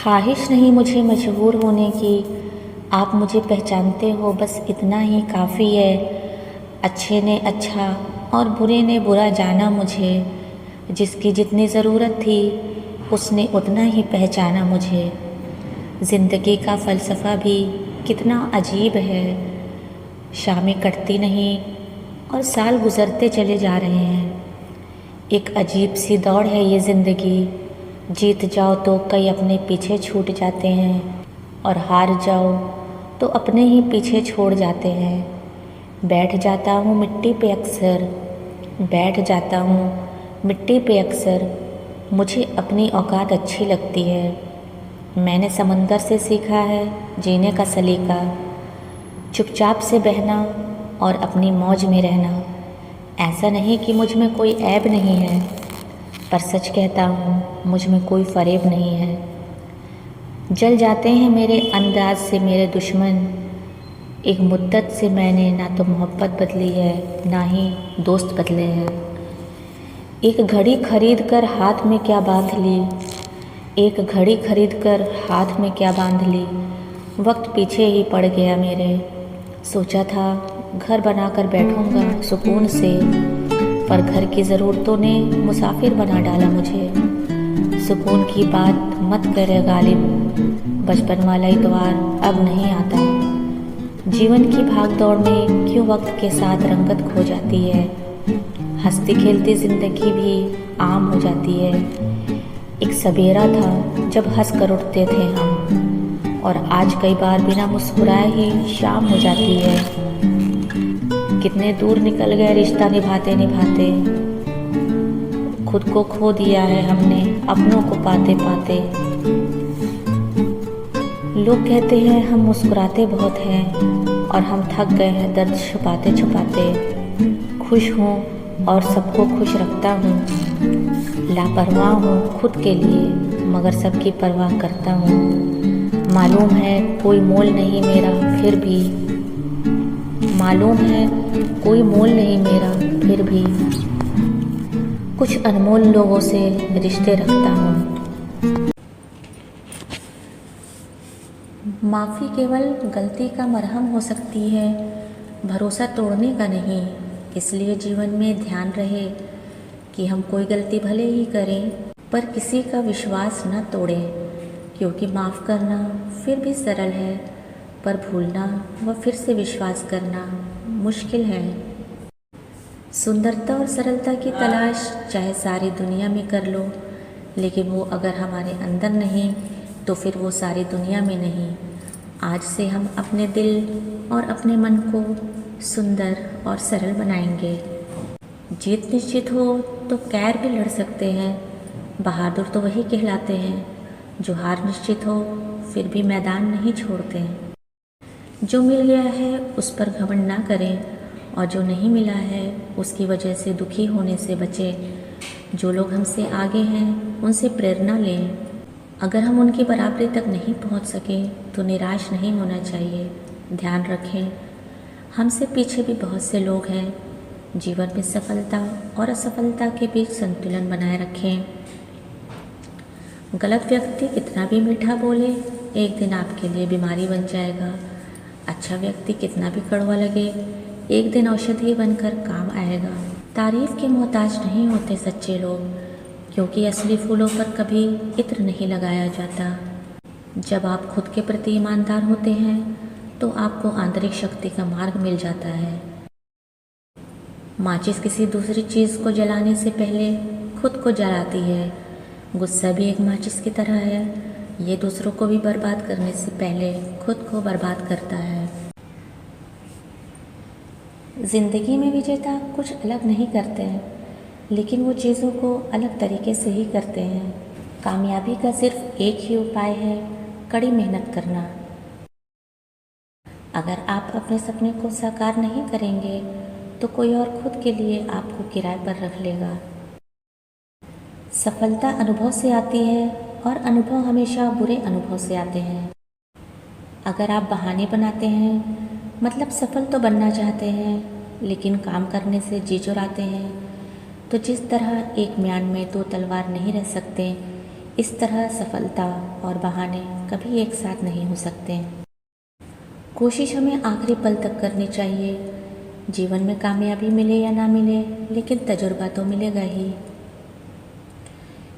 ख्वाहिश नहीं मुझे मजबूर होने की, आप मुझे पहचानते हो बस इतना ही काफ़ी है। अच्छे ने अच्छा और बुरे ने बुरा जाना मुझे, जिसकी जितनी ज़रूरत थी उसने उतना ही पहचाना मुझे। ज़िंदगी का फ़लसफ़ा भी कितना अजीब है, शामें कटती नहीं और साल गुज़रते चले जा रहे हैं। एक अजीब सी दौड़ है ये ज़िंदगी, जीत जाओ तो कई अपने पीछे छूट जाते हैं और हार जाओ तो अपने ही पीछे छोड़ जाते हैं। बैठ जाता हूँ मिट्टी पे अक्सर, बैठ जाता हूँ मिट्टी पे अक्सर, मुझे अपनी औकात अच्छी लगती है। मैंने समंदर से सीखा है जीने का सलीका, चुपचाप से बहना और अपनी मौज में रहना। ऐसा नहीं कि मुझ में कोई ऐब नहीं है, पर सच कहता हूँ मुझ में कोई फ़रेब नहीं है। जल जाते हैं मेरे अंदाज से मेरे दुश्मन, एक मुद्दत से मैंने ना तो मोहब्बत बदली है ना ही दोस्त बदले हैं। एक घड़ी खरीद कर हाथ में क्या बांध ली, एक घड़ी खरीद कर हाथ में क्या बांध ली, वक्त पीछे ही पड़ गया मेरे। सोचा था घर बनाकर बैठूंगा सुकून से, पर घर की ज़रूरतों ने मुसाफिर बना डाला मुझे। सुकून की बात मत करे गालिब, बचपन वाला इतवार अब नहीं आता। जीवन की भाग दौड़ में क्यों वक्त के साथ रंगत खो जाती है, हंसती खेलती ज़िंदगी भी आम हो जाती है। एक सवेरा था जब हंस कर उठते थे हम, और आज कई बार बिना मुस्कुराए ही शाम हो जाती है। कितने दूर निकल गए रिश्ता निभाते निभाते, खुद को खो दिया है हमने अपनों को पाते पाते। लोग कहते हैं हम मुस्कुराते बहुत हैं और हम थक गए हैं दर्द छुपाते छुपाते। खुश हूँ और सबको खुश रखता हूँ, लापरवाह हूँ खुद के लिए मगर सबकी परवाह करता हूँ। मालूम है कोई मोल नहीं मेरा फिर भी, मालूम है कोई मोल नहीं मेरा फिर भी, कुछ अनमोल लोगों से रिश्ते रखता हूँ। माफ़ी केवल गलती का मरहम हो सकती है, भरोसा तोड़ने का नहीं। इसलिए जीवन में ध्यान रहे कि हम कोई गलती भले ही करें पर किसी का विश्वास न तोड़ें, क्योंकि माफ़ करना फिर भी सरल है पर भूलना व फिर से विश्वास करना मुश्किल है। सुंदरता और सरलता की तलाश चाहे सारी दुनिया में कर लो, लेकिन वो अगर हमारे अंदर नहीं तो फिर वो सारी दुनिया में नहीं। आज से हम अपने दिल और अपने मन को सुंदर और सरल बनाएंगे। जीत निश्चित हो तो कैर भी लड़ सकते हैं, बहादुर तो वही कहलाते हैं जो हार निश्चित हो फिर भी मैदान नहीं छोड़ते हैं। जो मिल गया है उस पर घमंड ना करें और जो नहीं मिला है उसकी वजह से दुखी होने से बचें। जो लोग हमसे आगे हैं उनसे प्रेरणा लें, अगर हम उनकी बराबरी तक नहीं पहुंच सके तो निराश नहीं होना चाहिए। ध्यान रखें हमसे पीछे भी बहुत से लोग हैं। जीवन में सफलता और असफलता के बीच संतुलन बनाए रखें। गलत व्यक्ति कितना भी मीठा बोले एक दिन आपके लिए बीमारी बन जाएगा। अच्छा व्यक्ति कितना भी कड़वा लगे एक दिन औषधि बनकर काम आएगा। तारीफ के मोहताज नहीं होते सच्चे लोग, क्योंकि असली फूलों पर कभी इत्र नहीं लगाया जाता। जब आप खुद के प्रति ईमानदार होते हैं तो आपको आंतरिक शक्ति का मार्ग मिल जाता है। माचिस किसी दूसरी चीज़ को जलाने से पहले खुद को जलाती है। गुस्सा भी एक माचिस की तरह है, ये दूसरों को भी बर्बाद करने से पहले खुद को बर्बाद करता है। ज़िंदगी में विजेता कुछ अलग नहीं करते हैं, लेकिन वो चीज़ों को अलग तरीके से ही करते हैं। कामयाबी का सिर्फ एक ही उपाय है, कड़ी मेहनत करना। अगर आप अपने सपने को साकार नहीं करेंगे तो कोई और खुद के लिए आपको किराए पर रख लेगा। सफलता अनुभव से आती है और अनुभव हमेशा बुरे अनुभव से आते हैं। अगर आप बहाने बनाते हैं मतलब सफल तो बनना चाहते हैं लेकिन काम करने से जी चुराते हैं, तो जिस तरह एक म्यान में दो तलवार नहीं रह सकते, इस तरह सफलता और बहाने कभी एक साथ नहीं हो सकते। कोशिश हमें आखिरी पल तक करनी चाहिए। जीवन में कामयाबी मिले या ना मिले, लेकिन तजुर्बा तो मिलेगा ही।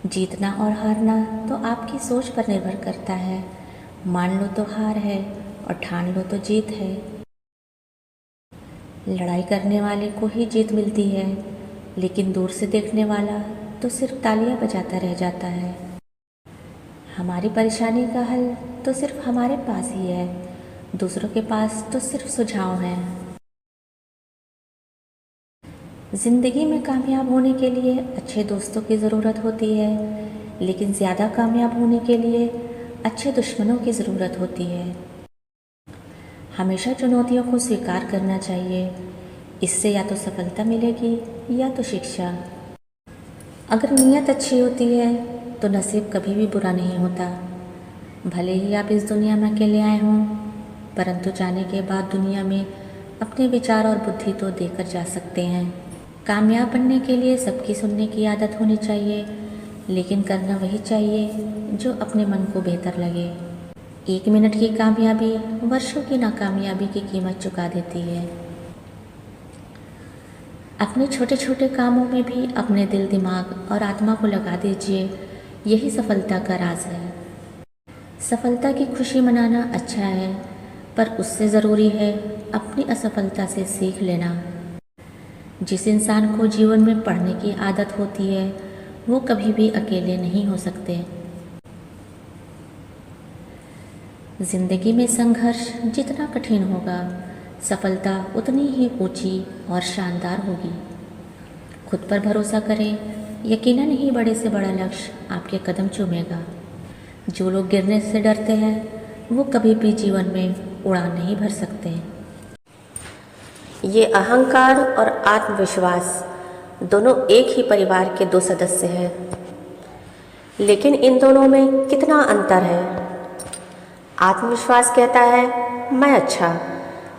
जीतना और हारना तो आपकी सोच पर निर्भर करता है। मान लो तो हार है और ठान लो तो जीत है। लड़ाई करने वाले को ही जीत मिलती है, लेकिन दूर से देखने वाला तो सिर्फ तालियां बजाता रह जाता है। हमारी परेशानी का हल तो सिर्फ हमारे पास ही है, दूसरों के पास तो सिर्फ सुझाव हैं। ज़िंदगी में कामयाब होने के लिए अच्छे दोस्तों की ज़रूरत होती है, लेकिन ज़्यादा कामयाब होने के लिए अच्छे दुश्मनों की ज़रूरत होती है। हमेशा चुनौतियों को स्वीकार करना चाहिए, इससे या तो सफलता मिलेगी या तो शिक्षा। अगर नीयत अच्छी होती है तो नसीब कभी भी बुरा नहीं होता। भले ही आप इस दुनिया में अकेले आए हों, परंतु जाने के बाद दुनिया में अपने विचार और बुद्धि तो देकर जा सकते हैं। कामयाब बनने के लिए सबकी सुनने की आदत होनी चाहिए, लेकिन करना वही चाहिए जो अपने मन को बेहतर लगे। 1 मिनट की कामयाबी वर्षों की नाकामयाबी की कीमत चुका देती है। अपने छोटे छोटे कामों में भी अपने दिल, दिमाग और आत्मा को लगा दीजिए, यही सफलता का राज है। सफलता की खुशी मनाना अच्छा है, पर उससे ज़रूरी है अपनी असफलता से सीख लेना। जिस इंसान को जीवन में पढ़ने की आदत होती है, वो कभी भी अकेले नहीं हो सकते। जिंदगी में संघर्ष जितना कठिन होगा, सफलता उतनी ही ऊंची और शानदार होगी। खुद पर भरोसा करें, यकीनन ही बड़े से बड़ा लक्ष्य आपके कदम चूमेगा। जो लोग गिरने से डरते हैं, वो कभी भी जीवन में उड़ान नहीं भर सकते। ये अहंकार और आत्मविश्वास दोनों एक ही परिवार के 2 सदस्य हैं, लेकिन इन दोनों में कितना अंतर है। आत्मविश्वास कहता है मैं अच्छा,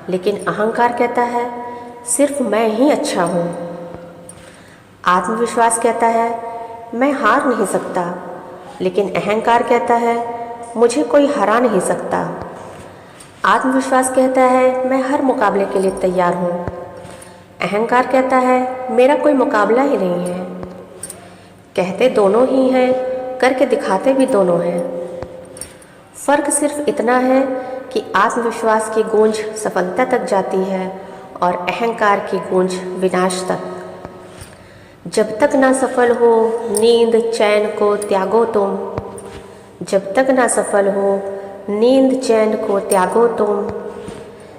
लेकिन अहंकार कहता है सिर्फ मैं ही अच्छा हूँ। आत्मविश्वास कहता है मैं हार नहीं सकता, लेकिन अहंकार कहता है मुझे कोई हरा नहीं सकता। आत्मविश्वास कहता है मैं हर मुकाबले के लिए तैयार हूँ। अहंकार कहता है मेरा कोई मुकाबला ही नहीं है। कहते दोनों ही हैं, करके दिखाते भी दोनों हैं। फ़र्क सिर्फ इतना है कि आत्मविश्वास की गूंज सफलता तक जाती है और अहंकार की गूंज विनाश तक। जब तक ना सफल हो नींद चैन को त्यागो तुम, जब तक ना सफल हो नींद चैन को त्यागो तुम,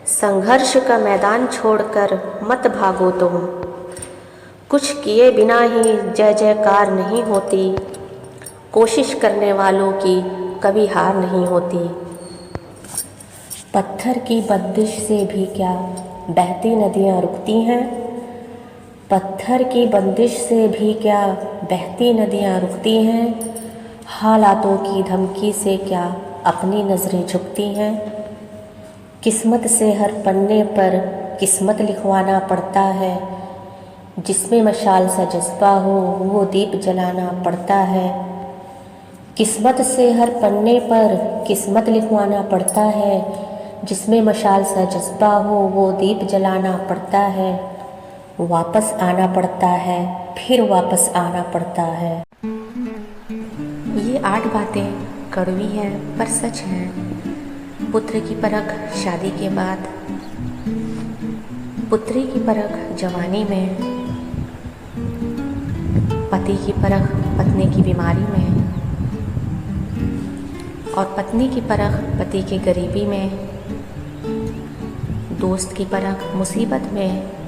संघर्ष का मैदान छोड़कर मत भागो तुम। कुछ किए बिना ही जय जयकार नहीं होती, कोशिश करने वालों की कभी हार नहीं होती। पत्थर की बंदिश से भी क्या बहती नदियाँ रुकती हैं? पत्थर की बंदिश से भी क्या बहती नदियाँ रुकती हैं? हालातों की धमकी से क्या अपनी नज़रें झुकती हैं? किस्मत से हर पन्ने पर किस्मत लिखवाना पड़ता है। जिसमें मशाल सा जज्बा हो वो दीप जलाना पड़ता है। किस्मत से हर पन्ने पर किस्मत लिखवाना पड़ता है। जिसमें मशाल सा जज्बा हो वो दीप जलाना पड़ता है। वापस आना पड़ता है, फिर वापस आना पड़ता है। ये 8 बातें कड़वी हैं पर सच हैं। पुत्र की परख शादी के बाद, पुत्री की परख जवानी में, पति की परख पत्नी की बीमारी में, और पत्नी की परख पति की गरीबी में, दोस्त की परख मुसीबत में,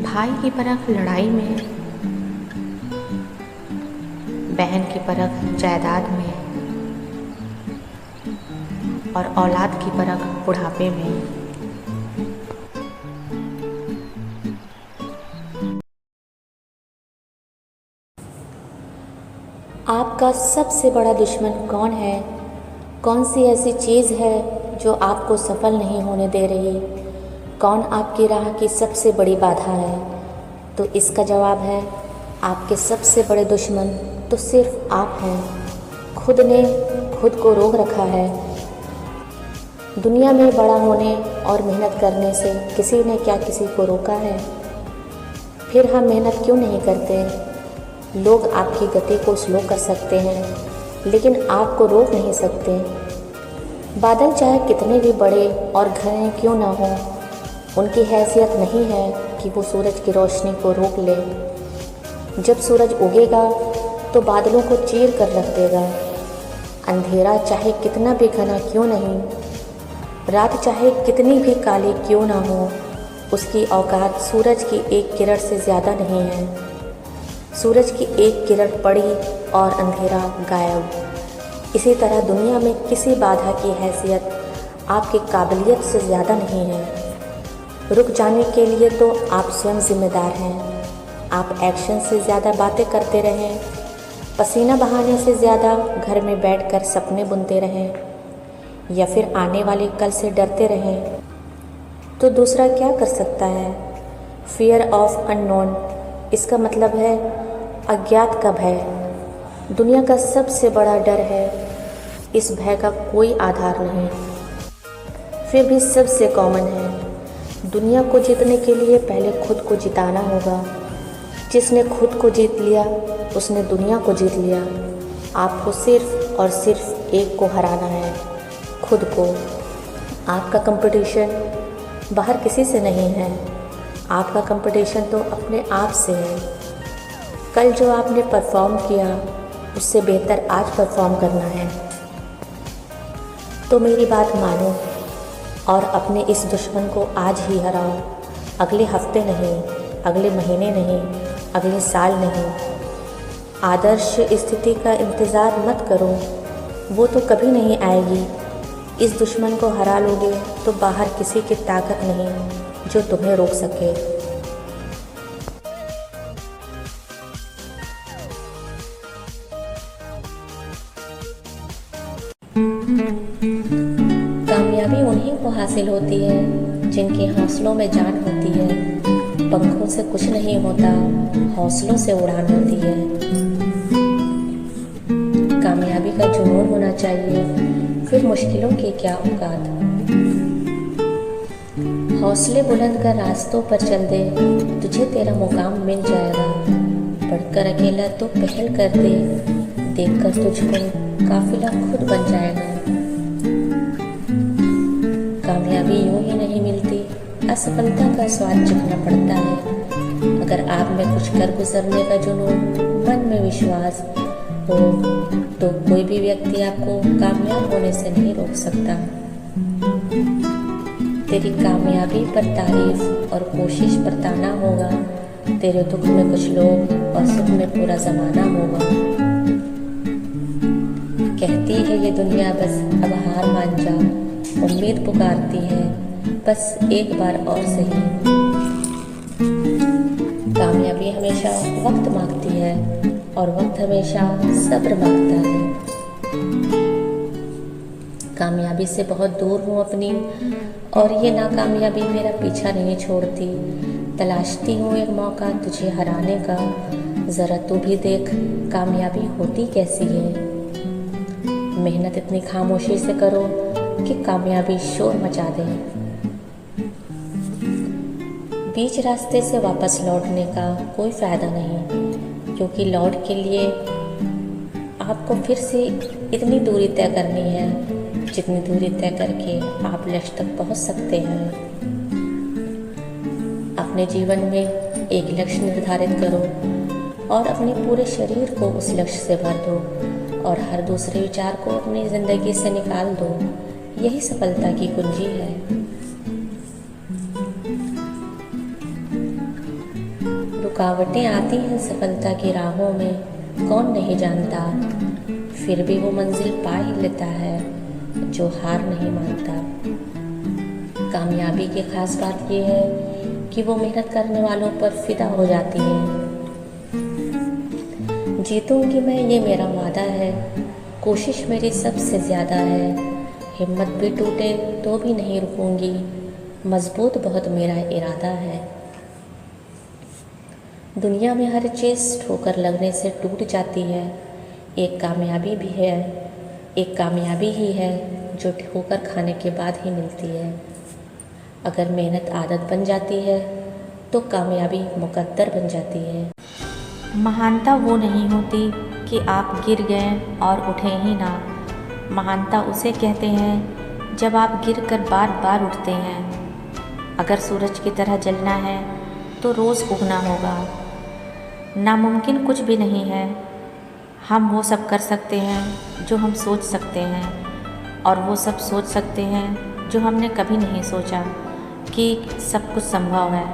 भाई की परख लड़ाई में, बहन की परख जायदाद में, और औलाद की परख बुढ़ापे में। आपका सबसे बड़ा दुश्मन कौन है? कौन सी ऐसी चीज़ है जो आपको सफल नहीं होने दे रही? कौन आपकी राह की सबसे बड़ी बाधा है? तो इसका जवाब है आपके सबसे बड़े दुश्मन तो सिर्फ आप हैं। खुद ने खुद को रोक रखा है। दुनिया में बड़ा होने और मेहनत करने से किसी ने क्या किसी को रोका है? फिर हम मेहनत क्यों नहीं करते? लोग आपकी गति को स्लो कर सकते हैं लेकिन आपको रोक नहीं सकते। बादल चाहे कितने भी बड़े और घने क्यों ना हों, उनकी हैसियत नहीं है कि वो सूरज की रोशनी को रोक ले। जब सूरज उगेगा तो बादलों को चीर कर रख देगा। अंधेरा चाहे कितना भी घना क्यों नहीं, रात चाहे कितनी भी काली क्यों ना हो, उसकी औकात सूरज की एक किरण से ज़्यादा नहीं है। सूरज की एक किरण पड़ी और अंधेरा गायब। इसी तरह दुनिया में किसी बाधा की हैसियत आपकी काबिलियत से ज़्यादा नहीं है। रुक जाने के लिए तो आप स्वयं जिम्मेदार हैं। आप एक्शन से ज़्यादा बातें करते रहें, पसीना बहाने से ज़्यादा घर में बैठकर सपने बुनते रहें या फिर आने वाले कल से डरते रहें तो दूसरा क्या कर सकता है? फियर ऑफ अननोन, इसका मतलब है अज्ञात का भय। दुनिया का सबसे बड़ा डर है। इस भय का कोई आधार नहीं, फिर भी सबसे कॉमन है। दुनिया को जीतने के लिए पहले खुद को जिताना होगा। जिसने खुद को जीत लिया उसने दुनिया को जीत लिया। आपको सिर्फ और सिर्फ एक को हराना है, खुद को। आपका कंपटीशन बाहर किसी से नहीं है, आपका कंपटीशन तो अपने आप से है। कल जो आपने परफॉर्म किया उससे बेहतर आज परफॉर्म करना है। तो मेरी बात मानो और अपने इस दुश्मन को आज ही हराओ। अगले हफ्ते नहीं, अगले महीने नहीं, अगले साल नहीं। आदर्श स्थिति का इंतज़ार मत करो, वो तो कभी नहीं आएगी। इस दुश्मन को हरा लोगे तो बाहर किसी की ताकत नहीं जो तुम्हें रोक सके। कामयाबी उन्हीं को हासिल होती है जिनके हौसलों में जान होती है। पंखों से कुछ नहीं होता, हौसलों से उड़ान होती है। कामयाबी का जुनून होना चाहिए, फिर मुश्किलों की क्या औकात। हौसले बुलंद कर रास्तों पर चल दे, तुझे तेरा मुकाम मिल जाएगा। पढ़कर अकेला तो पहल कर दे, देखकर तुझको काफिला खुद बन जाएगा। कामयाबी यूं ही नहीं मिलती, असफलता का स्वाद चखना पड़ता है। अगर आप में कुछ कर गुजरने का जुनून, मन में विश्वास हो तो कोई भी व्यक्ति आपको कामयाब होने से नहीं रोक सकता। तेरी कामयाबी पर तारीफ और कोशिश पर ताना होगा। तेरे दुख में कुछ लोग और सुख में पूरा ज़माना होगा। कहती है ये दुनिया बस अब हार मान जा, उम्मीद पुकारती है बस एक बार और सही। कामयाबी हमेशा वक्त मांगती है और वक्त हमेशा सब्र मांगता है। कामयाबी से बहुत दूर हूँ अपनी और ये नाकामयाबी मेरा पीछा नहीं छोड़ती। तलाशती हूँ एक मौका तुझे हराने का, ज़रा तू भी देख कामयाबी होती कैसी है। मेहनत इतनी खामोशी से करो कि कामयाबी शोर मचा दे। बीच रास्ते से वापस लौटने का कोई फ़ायदा नहीं, क्योंकि लौट के लिए आपको फिर से इतनी दूरी तय करनी है जितनी दूरी तय करके आप लक्ष्य तक पहुंच सकते हैं। अपने जीवन में एक लक्ष्य निर्धारित करो और अपने पूरे शरीर को उस लक्ष्य से भर दो और हर दूसरे विचार को अपनी ज़िंदगी से निकाल दो। यही सफलता की कुंजी है। रुकावटें आती हैं सफलता की राहों में, कौन नहीं जानता, फिर भी वो मंजिल पा ही लेता है जो हार नहीं मानता। कामयाबी की खास बात ये है कि वो मेहनत करने वालों पर फिदा हो जाती है। जीतूंगी मैं, ये मेरा वादा है, कोशिश मेरी सबसे ज़्यादा है। हिम्मत भी टूटे तो भी नहीं रुकूंगी, मजबूत बहुत मेरा इरादा है। दुनिया में हर चीज़ ठोकर लगने से टूट जाती है। एक कामयाबी भी है, एक कामयाबी ही है जो ठोकर खाने के बाद ही मिलती है। अगर मेहनत आदत बन जाती है तो कामयाबी मुकद्दर बन जाती है। महानता वो नहीं होती कि आप गिर गए और उठे ही ना। महानता उसे कहते हैं जब आप गिर कर बार बार उठते हैं। अगर सूरज की तरह जलना है तो रोज़ उगना होगा। नामुमकिन कुछ भी नहीं है। हम वो सब कर सकते हैं जो हम सोच सकते हैं, और वो सब सोच सकते हैं जो हमने कभी नहीं सोचा कि सब कुछ संभव है।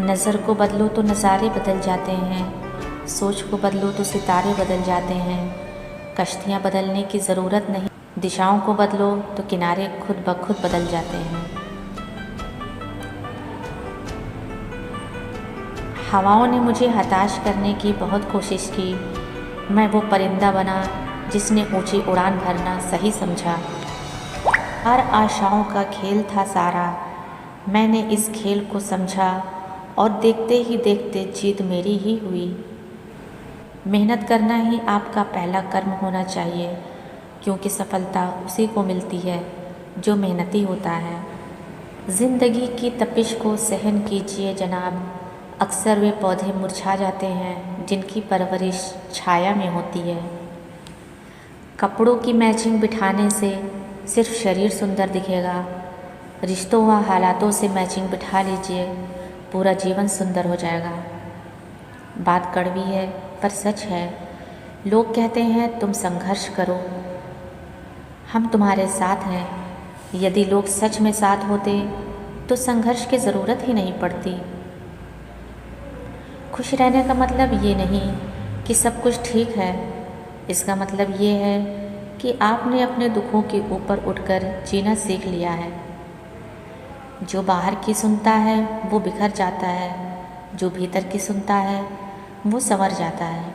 नज़र को बदलो तो नज़ारे बदल जाते हैं, सोच को बदलो तो सितारे बदल जाते हैं। कश्तियाँ बदलने की ज़रूरत नहीं, दिशाओं को बदलो तो किनारे खुद ब खुद बदल जाते हैं। हवाओं ने मुझे हताश करने की बहुत कोशिश की। मैं वो परिंदा बना जिसने ऊंची उड़ान भरना सही समझा। हर आशाओं का खेल था सारा, मैंने इस खेल को समझा और देखते ही देखते जीत मेरी ही हुई। मेहनत करना ही आपका पहला कर्म होना चाहिए, क्योंकि सफलता उसी को मिलती है जो मेहनती होता है। ज़िंदगी की तपिश को सहन कीजिए जनाब। अक्सर वे पौधे मुरझा जाते हैं जिनकी परवरिश छाया में होती है। कपड़ों की मैचिंग बिठाने से सिर्फ शरीर सुंदर दिखेगा। रिश्तों व हालातों से मैचिंग बिठा लीजिए, पूरा जीवन सुंदर हो जाएगा। बात कड़वी है पर सच है। लोग कहते हैं तुम संघर्ष करो, हम तुम्हारे साथ हैं। यदि लोग सच में साथ होते तो संघर्ष की ज़रूरत ही नहीं पड़ती। खुश रहने का मतलब ये नहीं कि सब कुछ ठीक है। इसका मतलब ये है कि आपने अपने दुखों के ऊपर उठकर जीना सीख लिया है। जो बाहर की सुनता है वो बिखर जाता है, जो भीतर की सुनता है वो संवर जाता है।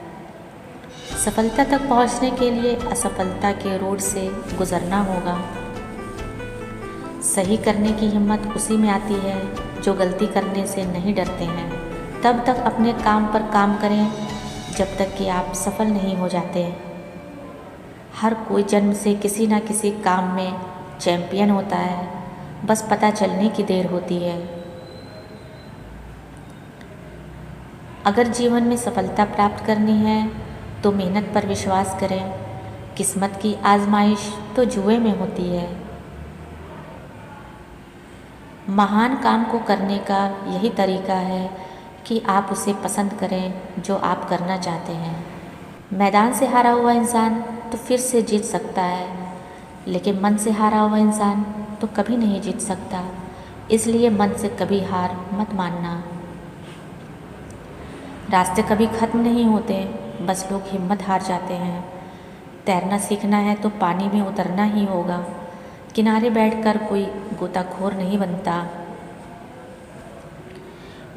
सफलता तक पहुंचने के लिए असफलता के रोड से गुजरना होगा। सही करने की हिम्मत उसी में आती है जो गलती करने से नहीं डरते हैं। तब तक अपने काम पर काम करें जब तक कि आप सफल नहीं हो जाते। हर कोई जन्म से किसी न किसी काम में चैंपियन होता है, बस पता चलने की देर होती है। अगर जीवन में सफलता प्राप्त करनी है तो मेहनत पर विश्वास करें। किस्मत की आजमाइश तो जुए में होती है। महान काम को करने का यही तरीका है कि आप उसे पसंद करें जो आप करना चाहते हैं। मैदान से हारा हुआ इंसान तो फिर से जीत सकता है, लेकिन मन से हारा हुआ इंसान तो कभी नहीं जीत सकता। इसलिए मन से कभी हार मत मानना। रास्ते कभी ख़त्म नहीं होते, बस लोग हिम्मत हार जाते हैं। तैरना सीखना है तो पानी में उतरना ही होगा। किनारे बैठकर कोई गोताखोर नहीं बनता।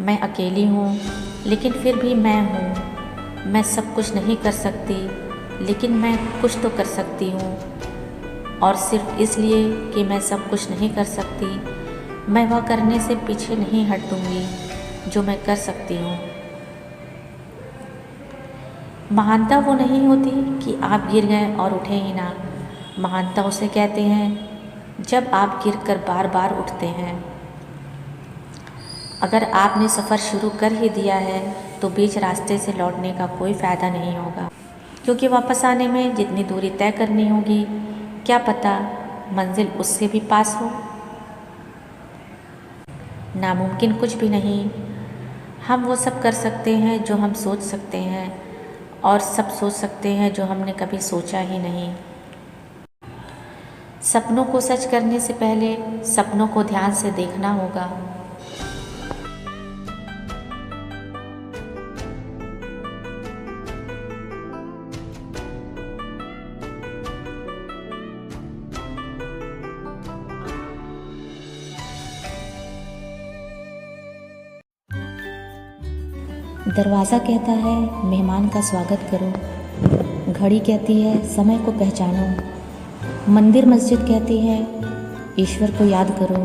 मैं अकेली हूँ लेकिन फिर भी मैं हूँ। मैं सब कुछ नहीं कर सकती लेकिन मैं कुछ तो कर सकती हूँ, और सिर्फ इसलिए कि मैं सब कुछ नहीं कर सकती, मैं वह करने से पीछे नहीं हटूँगी जो मैं कर सकती हूँ। महानता वो नहीं होती कि आप गिर गए और उठे ही ना। महानता उसे कहते हैं जब आप गिर कर बार बार उठते हैं। अगर आपने सफ़र शुरू कर ही दिया है तो बीच रास्ते से लौटने का कोई फ़ायदा नहीं होगा, क्योंकि वापस आने में जितनी दूरी तय करनी होगी, क्या पता मंजिल उससे भी पास हो। नामुमकिन कुछ भी नहीं। हम वो सब कर सकते हैं जो हम सोच सकते हैं, और सब सोच सकते हैं जो हमने कभी सोचा ही नहीं। सपनों को सच करने से पहले सपनों को ध्यान से देखना होगा। दरवाज़ा कहता है मेहमान का स्वागत करो। घड़ी कहती है समय को पहचानो। मंदिर मस्जिद कहती है ईश्वर को याद करो।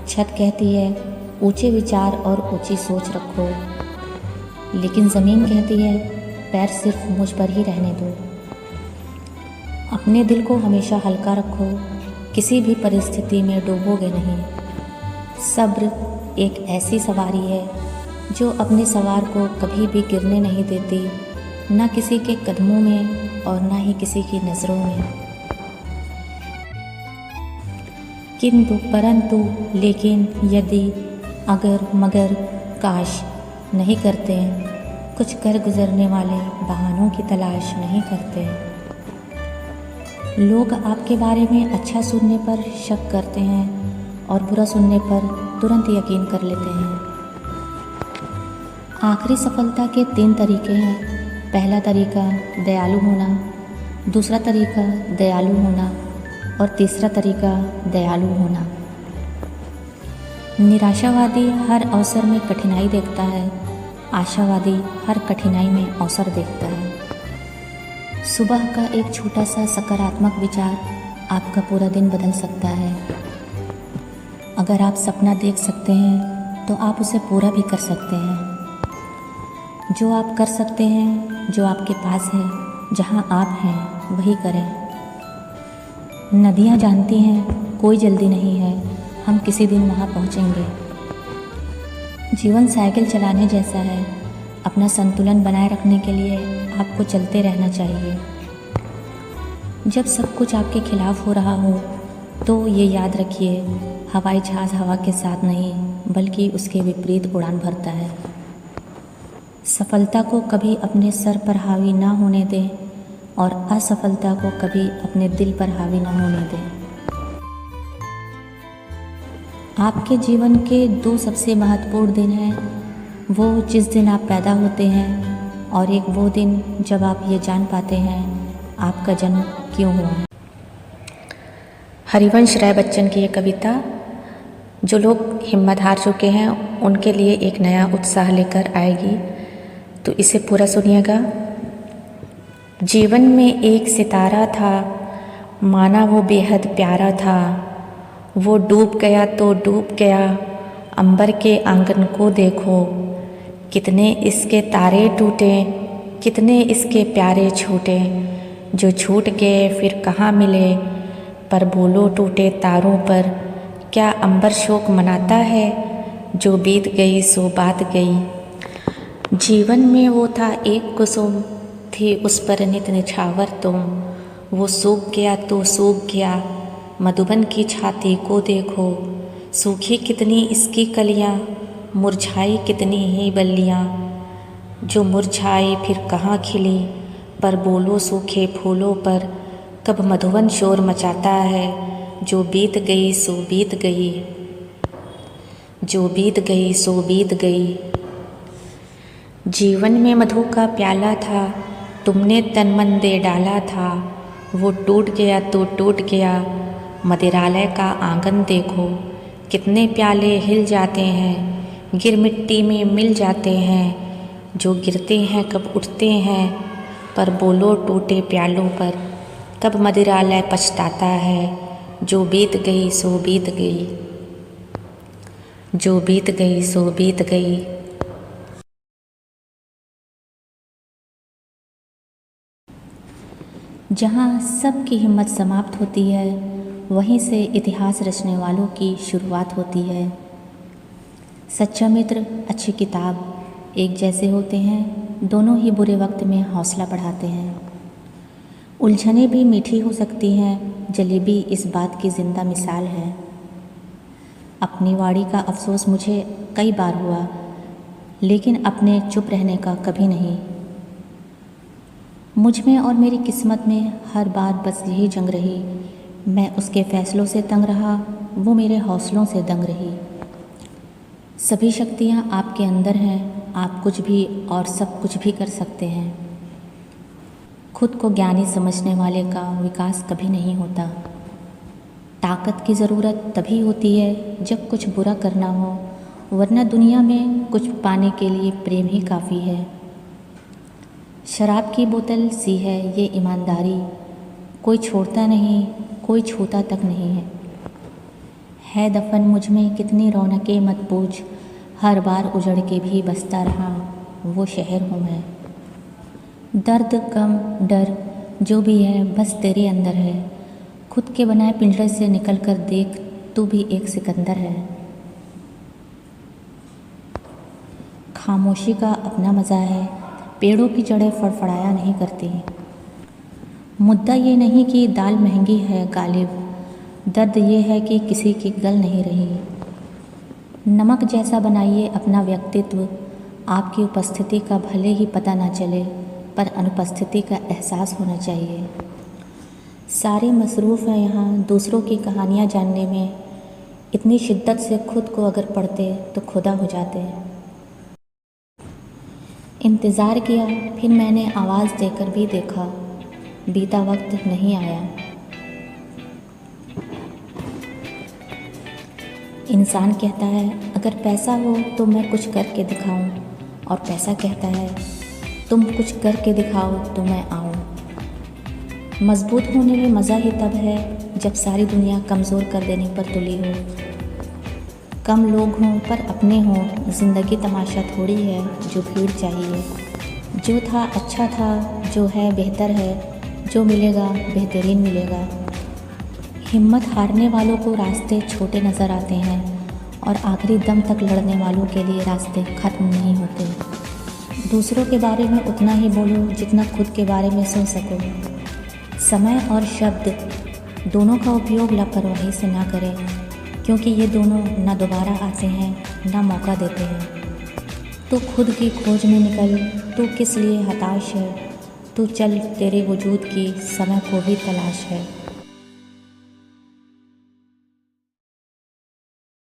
छत कहती है ऊंचे विचार और ऊंची सोच रखो। लेकिन ज़मीन कहती है पैर सिर्फ मुझ पर ही रहने दो। अपने दिल को हमेशा हल्का रखो, किसी भी परिस्थिति में डूबोगे नहीं। सब्र एक ऐसी सवारी है जो अपने सवार को कभी भी गिरने नहीं देती, ना किसी के कदमों में और ना ही किसी की नज़रों में। किंतु परंतु लेकिन यदि अगर मगर काश नहीं करते, कुछ कर गुजरने वाले बहानों की तलाश नहीं करते। लोग आपके बारे में अच्छा सुनने पर शक करते हैं और बुरा सुनने पर तुरंत यकीन कर लेते हैं। आखिरी सफलता के 3 तरीके हैं। पहला तरीका दयालु होना, दूसरा तरीका दयालु होना और तीसरा तरीका दयालु होना। निराशावादी हर अवसर में कठिनाई देखता है, आशावादी हर कठिनाई में अवसर देखता है। सुबह का एक छोटा सा सकारात्मक विचार आपका पूरा दिन बदल सकता है। अगर आप सपना देख सकते हैं तो आप उसे पूरा भी कर सकते हैं। जो आप कर सकते हैं, जो आपके पास है, जहां आप हैं वही करें। नदियां जानती हैं कोई जल्दी नहीं है, हम किसी दिन वहां पहुंचेंगे। जीवन साइकिल चलाने जैसा है, अपना संतुलन बनाए रखने के लिए आपको चलते रहना चाहिए। जब सब कुछ आपके खिलाफ हो रहा हो तो ये याद रखिए, हवाई जहाज़ हवा के साथ नहीं बल्कि उसके विपरीत उड़ान भरता है। सफलता को कभी अपने सर पर हावी ना होने दें और असफलता को कभी अपने दिल पर हावी ना होने दें। आपके जीवन के 2 सबसे महत्वपूर्ण दिन हैं, वो जिस दिन आप पैदा होते हैं और एक वो दिन जब आप ये जान पाते हैं आपका जन्म क्यों हुआ है। हरिवंश राय बच्चन की ये कविता जो लोग हिम्मत हार चुके हैं उनके लिए एक नया उत्साह लेकर आएगी, तो इसे पूरा सुनिएगा। जीवन में एक सितारा था, माना वो बेहद प्यारा था। वो डूब गया तो डूब गया, अंबर के आंगन को देखो। कितने इसके तारे टूटे, कितने इसके प्यारे छूटे। जो छूट गए फिर कहाँ मिले, पर बोलो टूटे तारों पर। क्या अंबर शोक मनाता है, जो बीत गई सो बात गई। जीवन में वो था एक कुसुम, थी उस पर नित निछावर तुम। वो सूख गया तो सूख गया, मधुबन की छाती को देखो। सूखी कितनी इसकी कलियां, मुरझाई कितनी ही बल्लियां। जो मुरझाई फिर कहाँ खिली, पर बोलो सूखे फूलों पर। कब मधुवन शोर मचाता है, जो बीत गई सो बीत गई। जो बीत गई सो बीत गई। जीवन में मधु का प्याला था, तुमने तन मन दे डाला था। वो टूट गया तो टूट गया, मदिरालय का आंगन देखो। कितने प्याले हिल जाते हैं, गिर मिट्टी में मिल जाते हैं। जो गिरते हैं कब उठते हैं, पर बोलो टूटे प्यालों पर। कब मदिरालय पछताता है, जो बीत गई सो बीत गई। जो बीत गई सो बीत गई। जहाँ सबकी हिम्मत समाप्त होती है, वहीं से इतिहास रचने वालों की शुरुआत होती है। सच्चा मित्र, अच्छी किताब एक जैसे होते हैं, दोनों ही बुरे वक्त में हौसला बढ़ाते हैं। उलझनें भी मीठी हो सकती हैं, जलेबी इस बात की ज़िंदा मिसाल है। अपनी वाड़ी का अफसोस मुझे कई बार हुआ, लेकिन अपने चुप रहने का कभी नहीं। मुझ में और मेरी किस्मत में हर बार बस यही जंग रही। मैं उसके फैसलों से तंग रहा, वो मेरे हौसलों से दंग रही। सभी शक्तियाँ आपके अंदर हैं, आप कुछ भी और सब कुछ भी कर सकते हैं। खुद को ज्ञानी समझने वाले का विकास कभी नहीं होता। ताकत की ज़रूरत तभी होती है जब कुछ बुरा करना हो, वरना दुनिया में कुछ पाने के लिए प्रेम ही काफ़ी है। शराब की बोतल सी है ये ईमानदारी, कोई छोड़ता नहीं, कोई छूता तक नहीं है दफन मुझ में कितनी रौनकें मत पूछ, हर बार उजड़ के भी बसता रहा। वो शहर हूँ मैं। दर्द, गम, डर जो भी है बस तेरे अंदर है। खुद के बनाए पिंजरे से निकल कर देख, तू भी एक सिकंदर है। खामोशी का अपना मज़ा है, पेड़ों की जड़ें फड़फड़ाया नहीं करती। मुद्दा ये नहीं कि दाल महंगी है गालिब, दर्द ये है कि किसी की गल नहीं रही। नमक जैसा बनाइए अपना व्यक्तित्व, आपकी उपस्थिति का भले ही पता ना चले, पर अनुपस्थिति का एहसास होना चाहिए। सारे मसरूफ़ हैं यहाँ दूसरों की कहानियाँ जानने में, इतनी शिद्दत से खुद को अगर पढ़ते तो खुदा हो जाते। इंतज़ार किया, फिर मैंने आवाज़ देकर भी देखा, बीता वक्त नहीं आया। इंसान कहता है अगर पैसा हो तो मैं कुछ करके दिखाऊं, और पैसा कहता है तुम कुछ करके दिखाओ तो मैं आऊं। मजबूत होने में मज़ा ही तब है जब सारी दुनिया कमज़ोर कर देने पर तुली हो। कम लोग हों पर अपने हों, ज़िंदगी तमाशा थोड़ी है जो भीड़ चाहिए। जो था अच्छा था, जो है बेहतर है, जो मिलेगा बेहतरीन मिलेगा। हिम्मत हारने वालों को रास्ते छोटे नज़र आते हैं, और आखिरी दम तक लड़ने वालों के लिए रास्ते ख़त्म नहीं होते। दूसरों के बारे में उतना ही बोलो जितना खुद के बारे में सोच सको। समय और शब्द दोनों का उपयोग लापरवाही से ना करें, क्योंकि ये दोनों ना दोबारा आते हैं ना मौका देते हैं। तू खुद की खोज में निकल, तू किस लिए हताश है, तू चल, तेरे वजूद की समय को भी तलाश है।